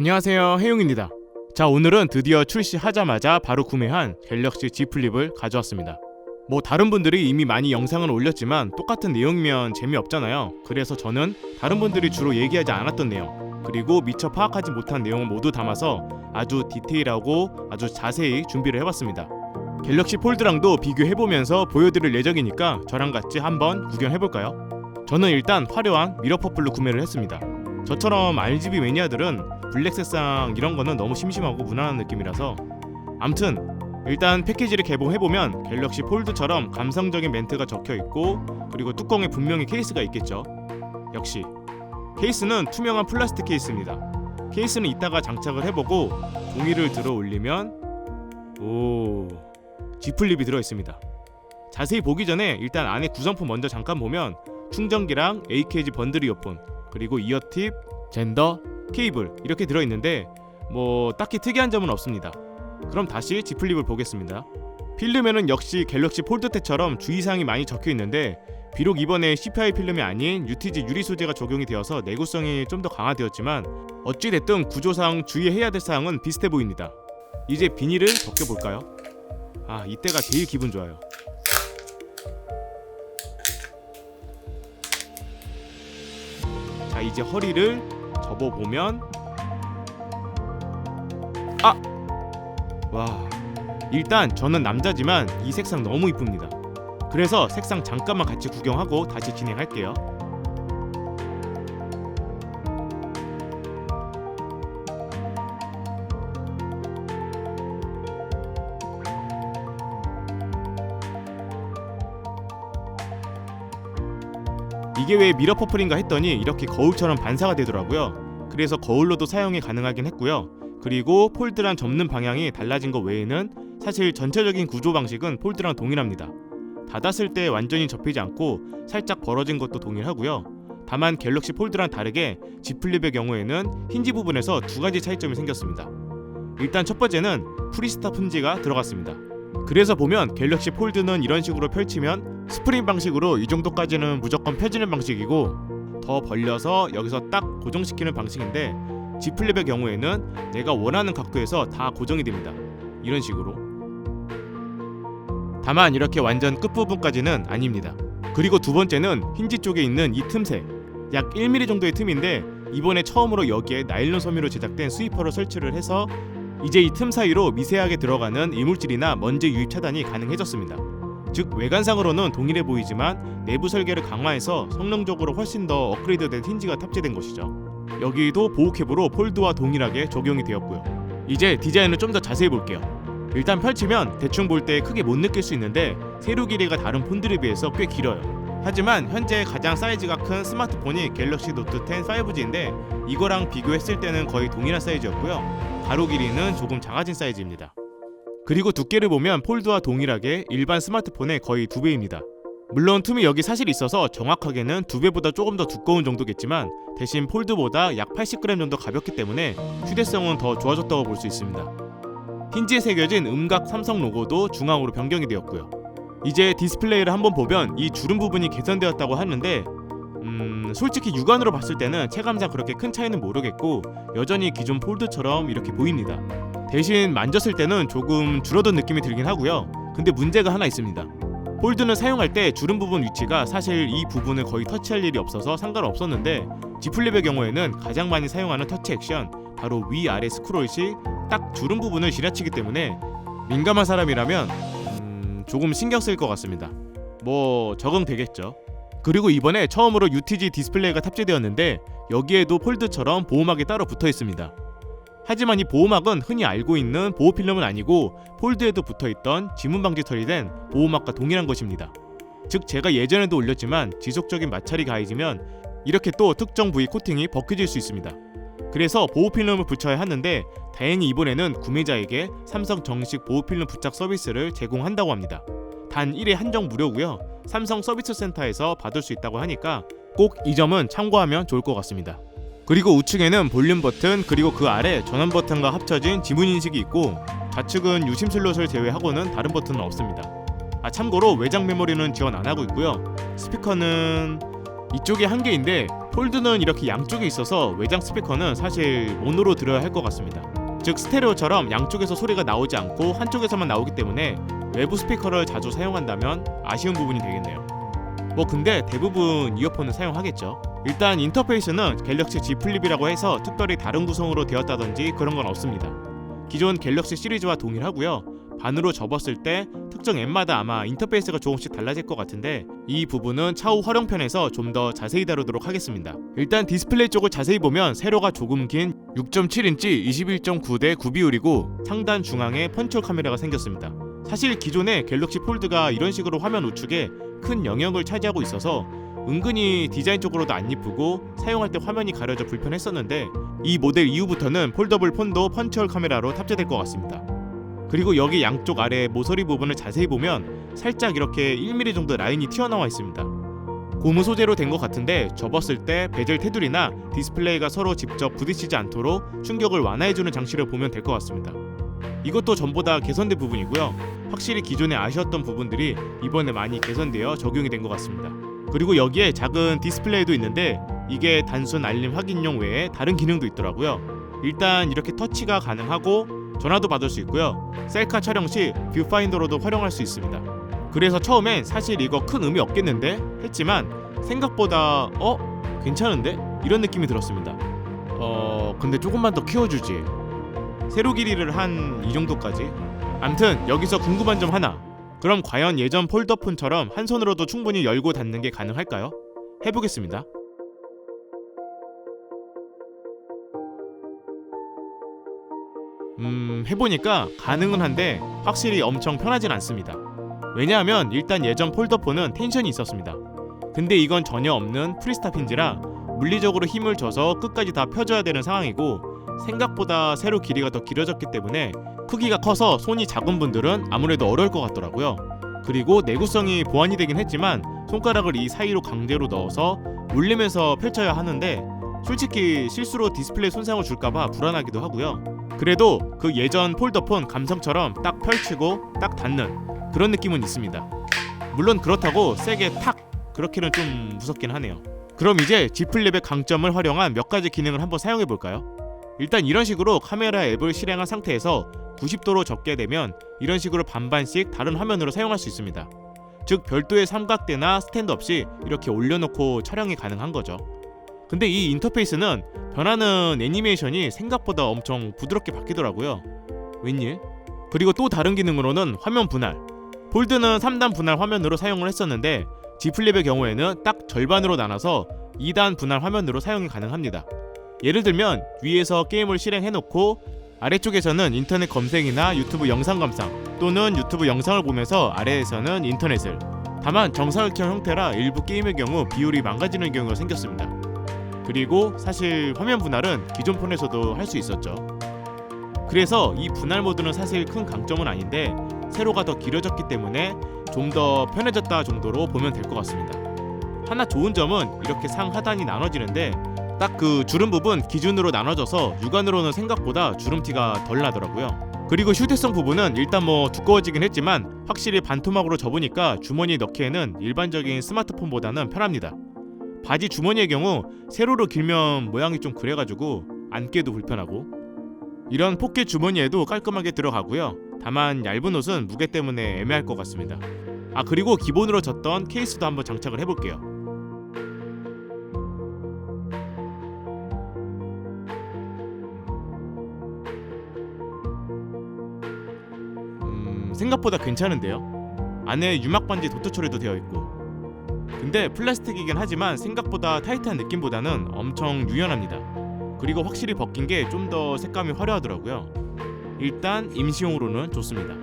안녕하세요, 해용입니다. 자, 오늘은 드디어 출시하자마자 바로 구매한 갤럭시 Z 플립을 가져왔습니다. 다른 분들이 이미 많이 영상을 올렸지만 똑같은 내용이면 재미없잖아요. 그래서 저는 다른 분들이 주로 얘기하지 않았던 내용, 그리고 미처 파악하지 못한 내용을 모두 담아서 아주 디테일하고 아주 자세히 준비를 해봤습니다. 갤럭시 폴드랑도 비교해보면서 보여드릴 예정이니까 저랑 같이 한번 구경해볼까요? 저는 일단 화려한 미러 퍼플로 구매를 했습니다. 저처럼 RGB 매니아들은 블랙 색상 이런 거는 너무 심심하고 무난한 느낌이라서, 암튼 일단 패키지를 개봉해보면 갤럭시 폴드처럼 감성적인 멘트가 적혀있고, 그리고 뚜껑에 분명히 케이스가 있겠죠. 역시 케이스는 투명한 플라스틱 케이스입니다. 케이스는 이따가 장착을 해보고 종이를 들어 올리면 Z 플립이 들어있습니다. 자세히 보기 전에 일단 안에 구성품 먼저 잠깐 보면 충전기랑 AKG 번들 이어폰, 그리고 이어팁, 젠더, 케이블 이렇게 들어있는데 딱히 특이한 점은 없습니다. 그럼 다시 Z 플립을 보겠습니다. 필름에는 역시 갤럭시 폴드 때처럼 주의사항이 많이 적혀있는데, 비록 이번에 CPI 필름이 아닌 UTG 유리 소재가 적용이 되어서 내구성이 좀 더 강화되었지만 어찌됐든 구조상 주의해야 될 사항은 비슷해 보입니다. 이제 비닐을 벗겨볼까요? 이때가 제일 기분 좋아요. 자, 이제 허리를 접어보면 일단 저는 남자지만 이 색상 너무 이쁩니다. 그래서 색상 잠깐만 같이 구경하고 다시 진행할게요. 이게 왜 미러 퍼플인가 했더니 이렇게 거울처럼 반사가 되더라고요. 그래서 거울로도 사용이 가능하긴 했고요. 그리고 폴드랑 접는 방향이 달라진 것 외에는 사실 전체적인 구조 방식은 폴드랑 동일합니다. 닫았을 때 완전히 접히지 않고 살짝 벌어진 것도 동일하고요. 다만 갤럭시 폴드랑 다르게 Z 플립의 경우에는 힌지 부분에서 두 가지 차이점이 생겼습니다. 일단 첫 번째는 프리스탑 힌지가 들어갔습니다. 그래서 보면 갤럭시 폴드는 이런 식으로 펼치면 스프링 방식으로 이 정도까지는 무조건 펴지는 방식이고, 더 벌려서 여기서 딱 고정시키는 방식인데, Z 플립의 경우에는 내가 원하는 각도에서 다 고정이 됩니다. 이런 식으로. 다만 이렇게 완전 끝부분까지는 아닙니다. 그리고 두 번째는 힌지 쪽에 있는 이 틈새, 약 1mm 정도의 틈인데 이번에 처음으로 여기에 나일론 섬유로 제작된 스위퍼를 설치를 해서 이제 이 틈 사이로 미세하게 들어가는 이물질이나 먼지 유입 차단이 가능해졌습니다. 즉 외관상으로는 동일해 보이지만 내부 설계를 강화해서 성능적으로 훨씬 더 업그레이드된 힌지가 탑재된 것이죠. 여기도 보호캡으로 폴드와 동일하게 적용이 되었고요. 이제 디자인을 좀 더 자세히 볼게요. 일단 펼치면 대충 볼 때 크게 못 느낄 수 있는데 세로 길이가 다른 폰들에 비해서 꽤 길어요. 하지만 현재 가장 사이즈가 큰 스마트폰이 갤럭시 노트 10 5G인데 이거랑 비교했을 때는 거의 동일한 사이즈였고요. 가로 길이는 조금 작아진 사이즈입니다. 그리고 두께를 보면 폴드와 동일하게 일반 스마트폰의 거의 2배입니다. 물론 틈이 여기 사실 있어서 정확하게는 2배보다 조금 더 두꺼운 정도겠지만 대신 폴드보다 약 80g 정도 가볍기 때문에 휴대성은 더 좋아졌다고 볼 수 있습니다. 힌지에 새겨진 음각 삼성 로고도 중앙으로 변경이 되었고요. 이제 디스플레이를 한번 보면 이 주름 부분이 개선되었다고 하는데 솔직히 육안으로 봤을 때는 체감상 그렇게 큰 차이는 모르겠고 여전히 기존 폴드처럼 이렇게 보입니다. 대신 만졌을 때는 조금 줄어든 느낌이 들긴 하고요. 근데 문제가 하나 있습니다. 폴드는 사용할 때 주름 부분 위치가 사실 이 부분을 거의 터치할 일이 없어서 상관없었는데 Z 플립의 경우에는 가장 많이 사용하는 터치 액션, 바로 위아래 스크롤 시 딱 주름 부분을 지나치기 때문에 민감한 사람이라면 조금 신경 쓸 것 같습니다. 적응되겠죠. 그리고 이번에 처음으로 UTG 디스플레이가 탑재되었는데 여기에도 폴드처럼 보호막이 따로 붙어 있습니다. 하지만 이 보호막은 흔히 알고 있는 보호 필름은 아니고 폴드에도 붙어있던 지문 방지 처리된 보호막과 동일한 것입니다. 즉 제가 예전에도 올렸지만 지속적인 마찰이 가해지면 이렇게 또 특정 부위 코팅이 벗겨질 수 있습니다. 그래서 보호 필름을 붙여야 하는데 다행히 이번에는 구매자에게 삼성 정식 보호 필름 부착 서비스를 제공한다고 합니다. 단 1회 한정 무료고요. 삼성 서비스 센터에서 받을 수 있다고 하니까 꼭 이 점은 참고하면 좋을 것 같습니다. 그리고 우측에는 볼륨 버튼, 그리고 그 아래 전원 버튼과 합쳐진 지문 인식이 있고 좌측은 유심 슬롯을 제외하고는 다른 버튼은 없습니다. 참고로 외장 메모리는 지원 안하고 있고요. 스피커는 이쪽에 한 개인데 폴드는 이렇게 양쪽에 있어서 외장 스피커는 사실 모노로 들어야 할 것 같습니다. 즉 스테레오처럼 양쪽에서 소리가 나오지 않고 한쪽에서만 나오기 때문에 외부 스피커를 자주 사용한다면 아쉬운 부분이 되겠네요. 근데 대부분 이어폰은 사용하겠죠. 일단 인터페이스는 갤럭시 Z 플립이라고 해서 특별히 다른 구성으로 되었다든지 그런 건 없습니다. 기존 갤럭시 시리즈와 동일하고요. 반으로 접었을 때 특정 앱마다 아마 인터페이스가 조금씩 달라질 것 같은데 이 부분은 차후 활용편에서 좀 더 자세히 다루도록 하겠습니다. 일단 디스플레이 쪽을 자세히 보면 세로가 조금 긴 6.7인치 21.9:9 비율이고 상단 중앙에 펀치홀 카메라가 생겼습니다. 사실 기존의 갤럭시 폴드가 이런 식으로 화면 우측에 큰 영역을 차지하고 있어서 은근히 디자인 쪽으로도 안 이쁘고 사용할 때 화면이 가려져 불편했었는데 이 모델 이후부터는 폴더블 폰도 펀치홀 카메라로 탑재될 것 같습니다. 그리고 여기 양쪽 아래 모서리 부분을 자세히 보면 살짝 이렇게 1mm 정도 라인이 튀어나와 있습니다. 고무 소재로 된 것 같은데 접었을 때 베젤 테두리나 디스플레이가 서로 직접 부딪히지 않도록 충격을 완화해주는 장치를 보면 될 것 같습니다. 이것도 전보다 개선된 부분이고요. 확실히 기존에 아쉬웠던 부분들이 이번에 많이 개선되어 적용이 된 것 같습니다. 그리고 여기에 작은 디스플레이도 있는데 이게 단순 알림 확인용 외에 다른 기능도 있더라고요. 일단 이렇게 터치가 가능하고 전화도 받을 수 있고요. 셀카 촬영 시 뷰파인더로도 활용할 수 있습니다. 그래서 처음엔 사실 이거 큰 의미 없겠는데 했지만 생각보다 괜찮은데? 이런 느낌이 들었습니다. 근데 조금만 더 키워주지. 세로 길이를 한 이 정도까지? 암튼 여기서 궁금한 점 하나. 그럼 과연 예전 폴더폰처럼 한 손으로도 충분히 열고 닫는 게 가능할까요? 해보겠습니다. 해보니까 가능은 한데 확실히 엄청 편하진 않습니다. 왜냐하면 일단 예전 폴더폰은 텐션이 있었습니다. 근데 이건 전혀 없는 프리스탑 힌지라 물리적으로 힘을 줘서 끝까지 다 펴줘야 되는 상황이고 생각보다 세로 길이가 더 길어졌기 때문에 크기가 커서 손이 작은 분들은 아무래도 어려울 것 같더라고요. 그리고 내구성이 보완이 되긴 했지만 손가락을 이 사이로 강제로 넣어서 물리면서 펼쳐야 하는데 솔직히 실수로 디스플레이 손상을 줄까봐 불안하기도 하고요. 그래도 그 예전 폴더폰 감성처럼 딱 펼치고 딱 닫는 그런 느낌은 있습니다. 물론 그렇다고 세게 탁 그렇게는 좀 무섭긴 하네요. 그럼 이제 Z 플립의 강점을 활용한 몇 가지 기능을 한번 사용해 볼까요? 일단 이런 식으로 카메라 앱을 실행한 상태에서 90도로 접게 되면 이런 식으로 반반씩 다른 화면으로 사용할 수 있습니다. 즉 별도의 삼각대나 스탠드 없이 이렇게 올려놓고 촬영이 가능한 거죠. 근데 이 인터페이스는 변하는 애니메이션이 생각보다 엄청 부드럽게 바뀌더라고요. 웬일? 그리고 또 다른 기능으로는 화면 분할. 폴드는 3단 분할 화면으로 사용을 했었는데 Z 플립의 경우에는 딱 절반으로 나눠서 2단 분할 화면으로 사용이 가능합니다. 예를 들면 위에서 게임을 실행해놓고 아래쪽에서는 인터넷 검색이나 유튜브 영상 감상 또는 유튜브 영상을 보면서 아래에서는 인터넷을. 다만 정사각형 형태라 일부 게임의 경우 비율이 망가지는 경우가 생겼습니다. 그리고 사실 화면 분할은 기존 폰에서도 할 수 있었죠. 그래서 이 분할 모드는 사실 큰 강점은 아닌데 세로가 더 길어졌기 때문에 좀 더 편해졌다 정도로 보면 될 것 같습니다. 하나 좋은 점은 이렇게 상하단이 나눠지는데 딱 그 주름 부분 기준으로 나눠져서 육안으로는 생각보다 주름티가 덜 나더라고요. 그리고 휴대성 부분은 일단 두꺼워지긴 했지만 확실히 반토막으로 접으니까 주머니에 넣기에는 일반적인 스마트폰보다는 편합니다. 바지 주머니의 경우 세로로 길면 모양이 좀 그래가지고 안기에도 불편하고 이런 포켓 주머니에도 깔끔하게 들어가고요. 다만 얇은 옷은 무게 때문에 애매할 것 같습니다. 그리고 기본으로 줬던 케이스도 한번 장착을 해볼게요. 생각보다 괜찮은데요? 안에 유막 반지 도트 처리도 되어 있고 근데 플라스틱이긴 하지만 생각보다 타이트한 느낌보다는 엄청 유연합니다. 그리고 확실히 벗긴 게 좀 더 색감이 화려하더라고요. 일단 임시용으로는 좋습니다.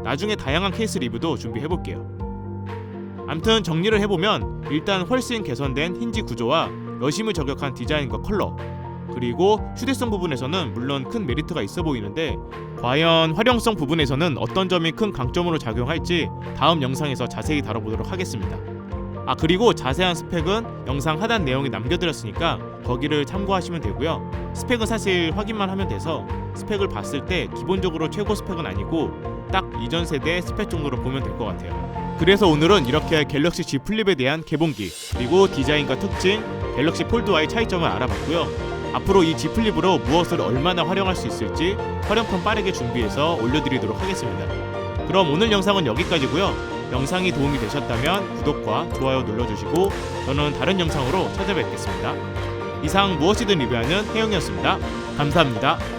나중에 다양한 케이스 리뷰도 준비해볼게요. 암튼 정리를 해보면 일단 훨씬 개선된 힌지 구조와 여심을 저격한 디자인과 컬러 그리고 휴대성 부분에서는 물론 큰 메리트가 있어 보이는데 과연 활용성 부분에서는 어떤 점이 큰 강점으로 작용할지 다음 영상에서 자세히 다뤄보도록 하겠습니다. 그리고 자세한 스펙은 영상 하단 내용에 남겨드렸으니까 거기를 참고하시면 되고요. 스펙은 사실 확인만 하면 돼서 스펙을 봤을 때 기본적으로 최고 스펙은 아니고 딱 이전 세대 스펙 정도로 보면 될 것 같아요. 그래서 오늘은 이렇게 갤럭시 Z 플립에 대한 개봉기 그리고 디자인과 특징 갤럭시 폴드와의 차이점을 알아봤고요. 앞으로 이 Z 플립으로 무엇을 얼마나 활용할 수 있을지 활용판 빠르게 준비해서 올려드리도록 하겠습니다. 그럼 오늘 영상은 여기까지고요. 영상이 도움이 되셨다면 구독과 좋아요 눌러주시고 저는 다른 영상으로 찾아뵙겠습니다. 이상 무엇이든 리뷰하는 혜영이었습니다. 감사합니다.